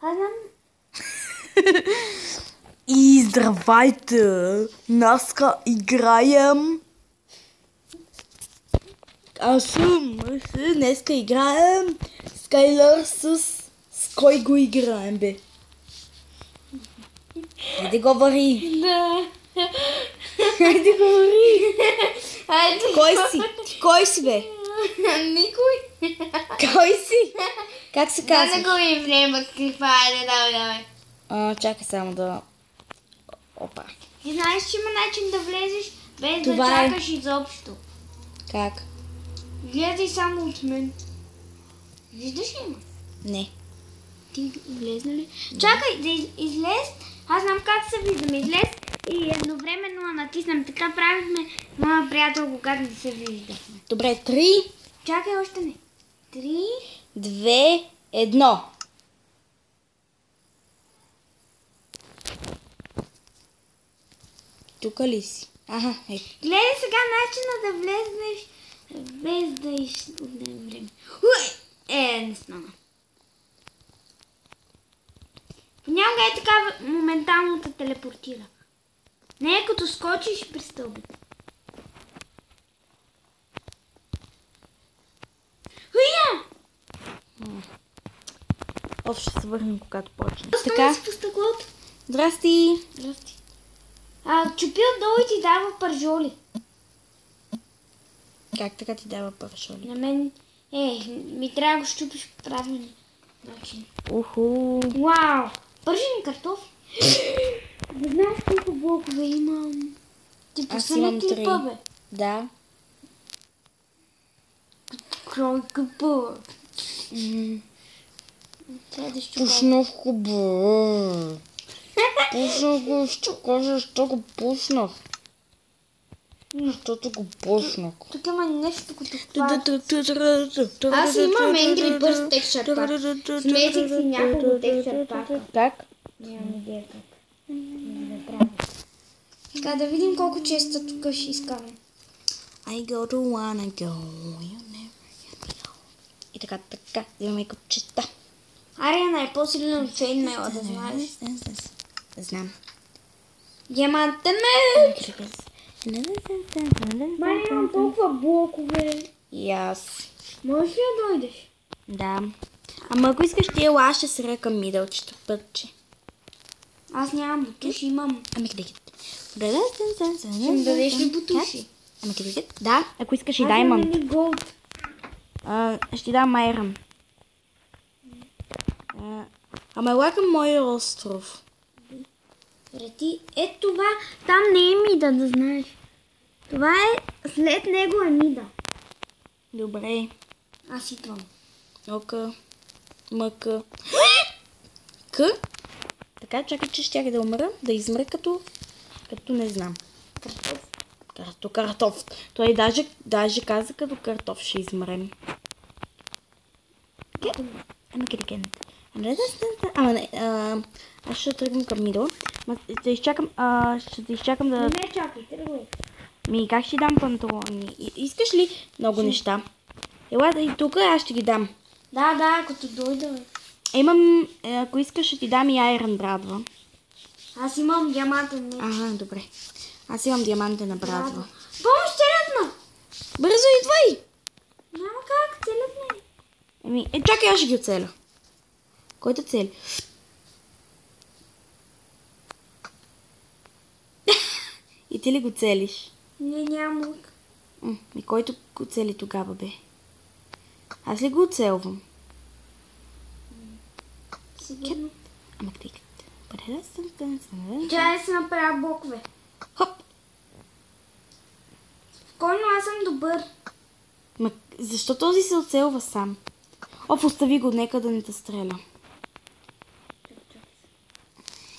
Аз знам. И здравейте! Днеска играем... Днеска играем Скайлър с кой го играем, бе? Хайде говори! Да. Хайде говори! Айде. Кой си, бе? Никой. Кой си? Как се Да казва? не го им време клипа, айде давай. Чакай само да... Опа. Ти знаеш, че има начин да влезеш без Това да е. чакаш изобщо. Как? Гледай само от мен. Виждаш ли има? Не. Ти влезна ли? Чакай да излез. Аз знам как се виждам. Излез и едновременно натиснем. Така правихме моя приятел, когато не се виждахме. Добре, 3, Чакай още не. 3. 2, 1. Тука ли си? Аха, ето. Гледай сега начина да влезнеш без да отнеме време. Уй! Не стана. Понякога е така моментално те телепортира. Не е като скочиш при стълбите. Хуя! Ще се върнем, когато почне. Така. Така. По стъклото. Здрасти. Здрасти. Чупи отдолу и ти дава пържоли. Как така ти дава парашоли? На мен, ми трябва да го щупиш по правилен начин. Уху. Вау! Пържени картофи. Не знаеш колко блокове имам. Ти Аз посъня имам ти 3. бе. Да. Кройка пър. Трябва да щупа. Пушнах го, бе. Пушнах го, ще кажа, защо го пуснах. Защото го пуснах. Тук има нещо като това. Аз Аз имам Angry Birds Texture Pack. Смесих си няколко Texture Pack. Как? Нямам идея как. Да правя. Така да видим колко често тук ще изкарам. I go to wanna go, you never get me go. И така, имаме копчета. Ариана е по-силен от Чейнмейла, да знаеш. Знам. Диамантен меч! Май нямам толкова блокове. И аз. Можеш ли да дойдеш? Да. Ама ако искаш ти ела, аз ще се ръка мидълчето пътче. Аз нямам бутуши, имам. Ами къде ги? Ще ми дадеш ли бутуши? Ами къде ги? Да, ако искаш и Аз имам даймонд. ли голд? Ще ти дам айрон. Ама ела към моя остров. Рети, това, там не е мида, да знаеш. Това е, след него е мида. Добре. Аз идвам. Ока. Мъка. К? Така, чакай, че щях да умра, да измра като не знам. Картоф. Като картоф. Той даже каза като картоф ще измрем. Ама къде кенете? Ама не, аз ще тръгвам към мидъл. Ще те изчакам да... Не чакай, тръгвай. Как ще дам панталони? Искаш ли много неща? Ела и тук, аз ще ги дам. Да, като дойда. Имам, ако искаш, ще ти дам и айрон брадва. Аз имам диамантен меч. Ага, добре. Аз имам диамантена брадва. Помощ, целят ме! Бързо идвай! Няма как, целят ме. Чакай, аз ще ги оцеля. Кой те цели? И ти ли го целиш? Не, нямам лук. Който го цели тогава, бе? Аз ли го оцелвам? Сигурно. Ама къде? Чай да се направя блокове. Хоп! Спокойно, аз съм добър. Защо този се оцелва сам? Остави го, нека да не те стреля.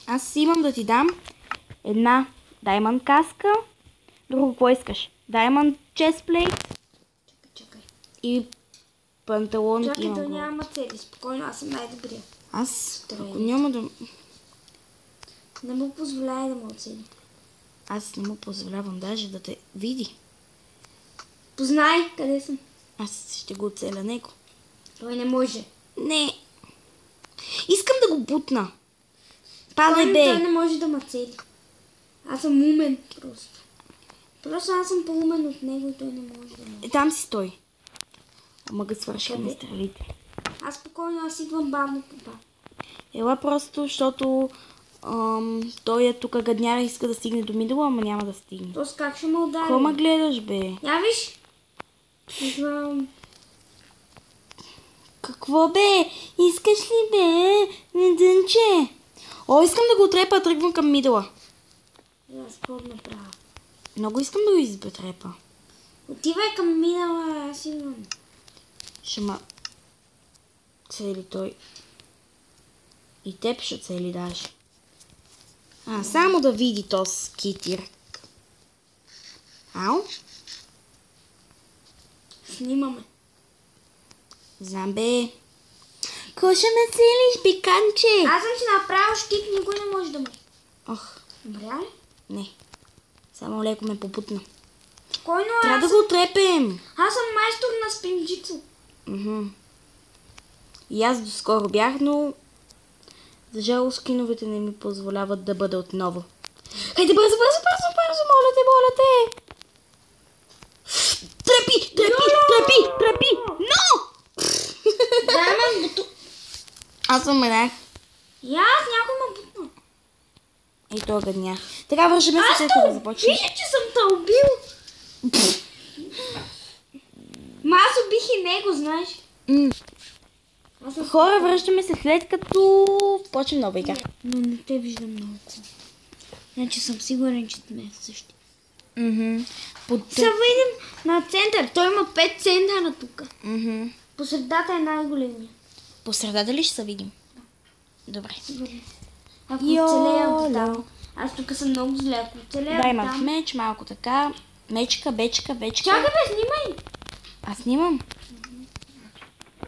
Аз имам да ти дам една даймонд каска. Друго, какво искаш? Даймонд честплейт. Чакай. И панталон Чакай, имам. да няма цели. Спокойно, аз съм най-добрия. Аз, ако няма да... Не му позволяй да ме оцени. Аз не му позволявам даже да те види. Познай къде съм. Аз ще го оцеля него. Той не може. Не. Искам да го бутна. Падай, Той бе. не може да ме цели. Аз съм умен просто. Просто аз съм по-умен от него и той не може да ме. Там си стой. Ама го свършиха Къде? ми стрелите. Аз спокойно, аз идвам бавно по това. Ела просто, защото той е тук гадняра и иска да стигне до мидъла, ама няма да стигне. Тоест как ще ме удари? Какво ме гледаш, бе? Я виж. Идвам. Какво, бе? Искаш ли, бе? Недънче. О, искам да го отрепа, тръгвам към мидъла. Аз какво да направя? Много искам да го изотрепа. Отивай към минала, аз идвам. Ще ма цели той. И теб ще цели даже. Само да види този китир. Ау? Снимаме. Знам, бе. Ко ще ме целиш, пиканче? Аз съм си направил щит, никой не може да ме. Ох, Добре ли? не. Само леко ме попутна. Спокойно, Трябва да го отрепем. Аз съм майстор на спинджицу. И аз доскоро бях, но за жалост скиновете не ми позволяват да бъда отново. Хайде, бързо, моля те! Тръпи! Но! Дай ме буту. Аз умрях. И аз някой ме бутна. И той гадня. Така вършаме се, след да започне. Вижте, че съм те убил. Ма аз убих и него, знаеш. Хора, връщаме се след като почнем нова игра. Но не те виждам много. Значи съм сигурен, че сме същи. Сега видим на център. Той има 5 центъра тук. По средата е най-големия. По средата ли ще се видим? Добре. Ако оцелея до там. Аз тук съм много зле. Ако оцелея Да, до имам там. меч, малко така. Мечка, бечка. Чакай бе, снимай. Аз снимам.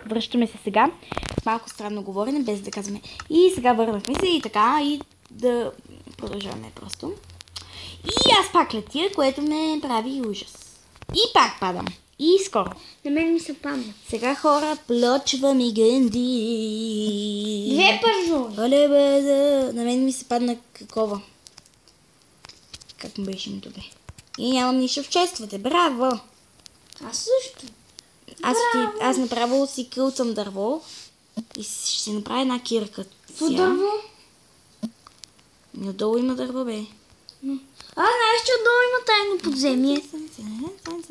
Връщаме се сега. Малко странно говорене, без да казваме. И сега върнахме се и така, и да продължаваме просто. И аз пак летя, което ме прави ужас. И пак падам. И скоро. На мен ми се падна. Сега хора, плочваме гънди. 2 пържоли. Оле, бе, на мен ми се падна какова. Как му беше името, бе? И нямам нищо в чествате. Браво! Аз също. Аз направо си кълцам дърво и ще си направя една кирка. Какво дърво? И отдолу има дърво, бе. Знаеш, че отдолу има тайно подземие.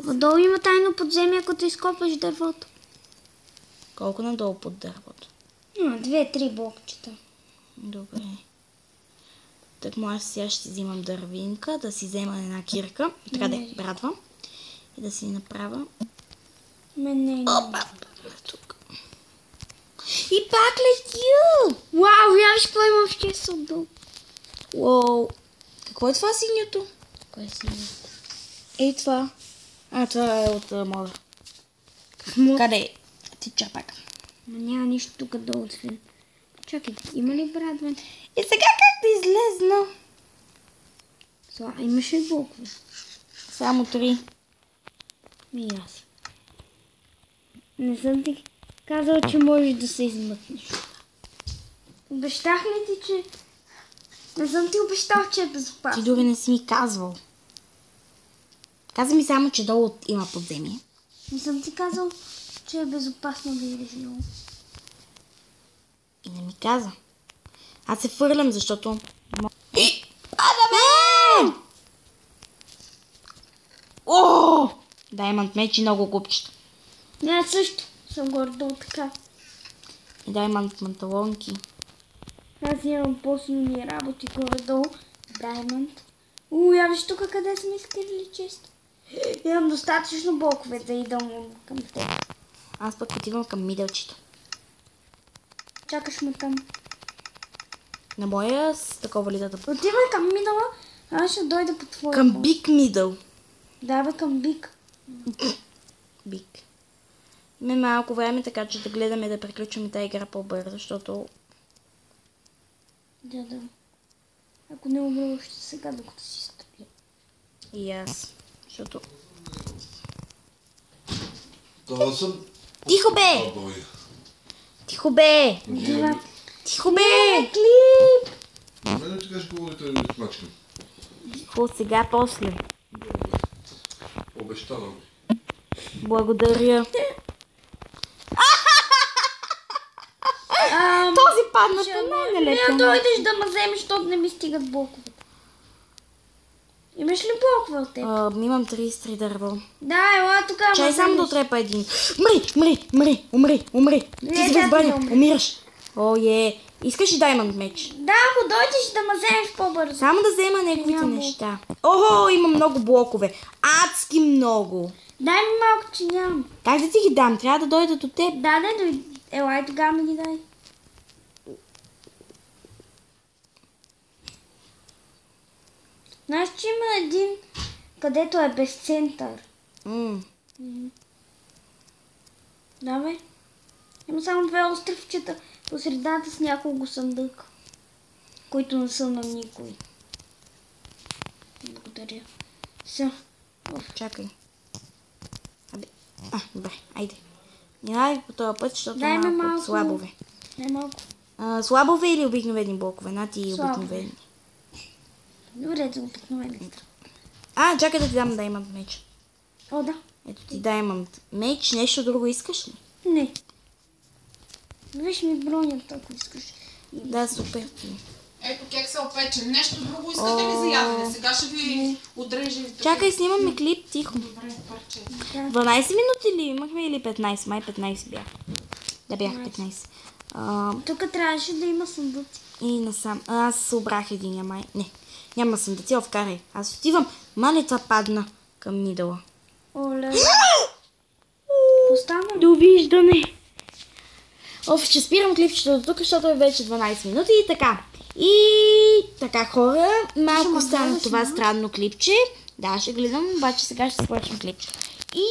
Отдолу има тайно подземие, като изкопаш дървото. Колко надолу под дървото? 2-3 блокчета. Добре. Так му аз сега ще взимам дървинка, да си взема една кирка. Така да брадвам. И да си направя. Мен не е. Опа! Тук. И пак летя! Вау, вярваш какво има в чест отдолу. Уоу! Какво е това синьото? Кое си има? Ей това. Това е от мода. Къде е? Ти чапак. Ма няма нищо тук долу, освен. Чакай, има ли брадване? И сега как да излезна? Имаш ли блокове? Само 3. И аз. Не съм ти казала, че можеш да се измъкнеш. Обещах ли ти, че... Не съм ти обещал, че е безопасно. Ти дори не си ми казвал. Каза ми само, че долу има подземие. Не съм ти казал, че е безопасно да идеш долу. И не ми каза. Аз се фърлям, защото... Адаме! О! Даймонд меч и много купчета. Не, също съм гордо така. И даймонд манталонки. Аз имам по-силни работи горе-долу. Даймонд. Я виж тук къде сме изкрили често. Имам достатъчно блокове да идам към теб. Аз пък отивам към мидълчето. Чакаш ме там. На моя с такова ли да... Отивай към мидъла, аз ще дойда по твоя. Към биг мидъл. Да, бе, към биг. Биг. Има малко време, така че да гледаме да приключваме тази игра по-бързо, защото... Да. Ако не умра още сега, докато си стъпи. И аз. Защото... Това съм... Тихо бе! Бой. Тихо бе! Да. Тихо бе! Клип! Мене ти кажеш говорите да плачкам. Тихо, сега после. Обещавам. Благодаря. Този падна по мен, Вие лето. дойдеш да ме вземеш, защото не ми стигат блоковете. Имаш ли блокове от теб? Имам 33 дърво. Да, ела тук. Чай само да отрепа един. Умри. Ти си тя в баня, да умре. умираш. О, Искаш ли даймонд меч? Да, ако дойдеш да ме вземеш по-бързо. Само да взема неговите Няма. неща. Охо, има много блокове. Адски много. Дай ми малко, че нямам. Как да ти ги дам? Трябва да дойдат от теб. Да, дойди. Елай, тогава ми ги дай. Знаеш, че има един, където е без център. Да, бе. Има само две островчета по средата с няколко съндъка, които не са на никой. Благодаря. Все. Чакай. Добре, айде. Нямай по този път, защото Дай ми малко малко. слабове. Не малко. Слабове или обикновени блокове? На ти Слабове. обикновени. Добре, за обикновени. Чакай да ти дам даймонд меч. О, да. Ето ти даймонд меч. Нещо друго искаш ли? Не. Виж ми бронята, ако искаш. Да, супер. Ето кекса опечен. Нещо друго искате ли за ядене? Сега ще ви отрежа. Чакай, снимаме клип, тихо. Добре, парче. 12 минути ли имахме или 15? Май 15 бях. Да, бях 15. Тук трябваше да има съндъци. И насам. Аз събрах единия май. Не, няма съндъци, вкарай. Аз отивам. Мале, това падна към нидъла. Оле. Остана. Довиждане! Ще спирам клипчето до тук, защото е вече 12 минути и така. И така, хора, малко стана това странно клипче. Да, ще гледам, обаче сега ще сложим клипче. И